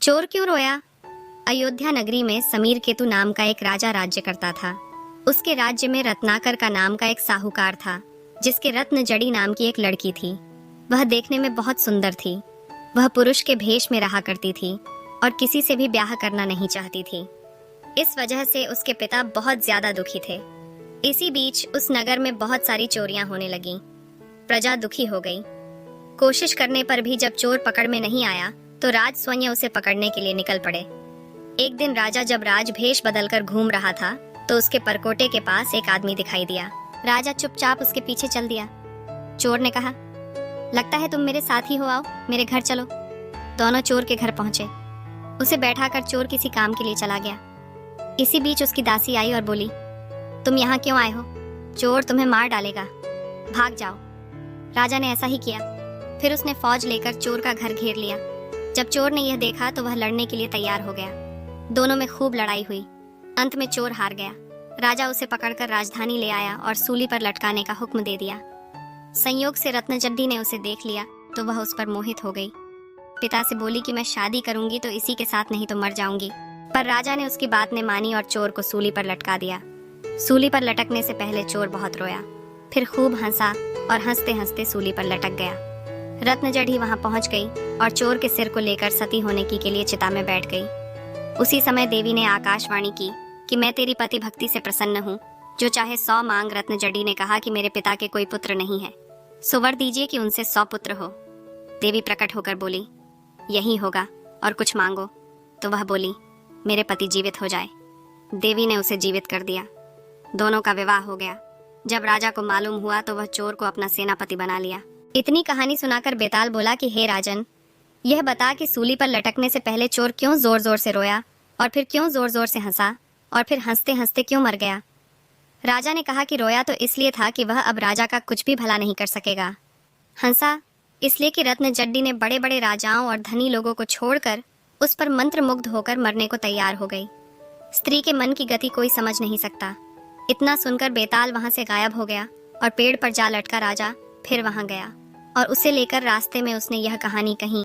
चोर क्यों रोया? अयोध्या नगरी में समीर केतु नाम का एक राजा राज्य करता था। उसके राज्य में रत्नाकर का नाम का एक साहूकार था, जिसके रत्न जड़ी नाम की एक लड़की थी। वह देखने में बहुत सुंदर थी। वह पुरुष के भेष में रहा करती थी और किसी से भी ब्याह करना नहीं चाहती थी। इस वजह से उसके पिता बहुत ज्यादा दुखी थे। इसी बीच उस नगर में बहुत सारी चोरियां होने लगीं। प्रजा दुखी हो गई। कोशिश करने पर भी जब चोर पकड़ में नहीं आया तो राज स्वयं उसे पकड़ने के लिए निकल पड़े। एक दिन राजा जब राजभेष बदलकर घूम रहा था तो उसके परकोटे के पास एक आदमी दिखाई दिया। राजा चुपचाप उसके पीछे चल दिया। चोर ने कहा, लगता है तुम मेरे साथ ही हो, आओ मेरे घर चलो। दोनों चोर के घर पहुंचे। उसे बैठाकर चोर किसी काम के लिए चला गया। इसी बीच उसकी दासी आई और बोली, तुम यहाँ क्यों आए हो? चोर तुम्हें मार डालेगा, भाग जाओ। राजा ने ऐसा ही किया। फिर उसने फौज लेकर चोर का घर घेर लिया। जब चोर ने यह देखा तो वह लड़ने के लिए तैयार हो गया। दोनों में खूब लड़ाई हुई। अंत में चोर हार गया। राजा उसे पकड़कर राजधानी ले आया और सूली पर लटकाने का हुक्म दे दिया। संयोग से रत्नजड्डी ने उसे देख लिया तो वह उस पर मोहित हो गई। पिता से बोली कि मैं शादी करूंगी तो इसी के साथ, नहीं तो मर जाऊंगी। पर राजा ने उसकी बात ने मानी और चोर को सूली पर लटका दिया। सूली पर लटकने से पहले चोर बहुत रोया, फिर खूब हंसा और हंसते हंसते सूली पर लटक गया। रत्नजड़ी वहां पहुंच गई और चोर के सिर को लेकर सती होने की के लिए चिता में बैठ गई। उसी समय देवी ने आकाशवाणी की कि मैं तेरी पति भक्ति से प्रसन्न हूँ, जो चाहे 100 मांग। रत्नजड़ी ने कहा कि मेरे पिता के कोई पुत्र नहीं है, सो वर दीजिए कि उनसे 100 पुत्र हो। देवी प्रकट होकर बोली, यही होगा, और कुछ मांगो। तो वह बोली, मेरे पति जीवित हो जाए। देवी ने उसे जीवित कर दिया। दोनों का विवाह हो गया। जब राजा को मालूम हुआ तो वह चोर को अपना सेनापति बना लिया। इतनी कहानी सुनाकर बेताल बोला कि हे राजन, यह बता कि सूली पर लटकने से पहले चोर क्यों जोर जोर से रोया और फिर क्यों जोर जोर से हंसा और फिर हंसते हंसते क्यों मर गया? राजा ने कहा कि रोया तो इसलिए था कि वह अब राजा का कुछ भी भला नहीं कर सकेगा। हंसा इसलिए कि रत्नजड्डी ने बड़े बड़े राजाओं और धनी लोगों को छोड़कर उस पर मंत्र मुग्ध होकर मरने को तैयार हो गई। स्त्री के मन की गति कोई समझ नहीं सकता। इतना सुनकर बेताल वहां से गायब हो गया और पेड़ पर जा लटका राजा फिर वहां गया और उसे लेकर रास्ते में उसने यह कहानी कही।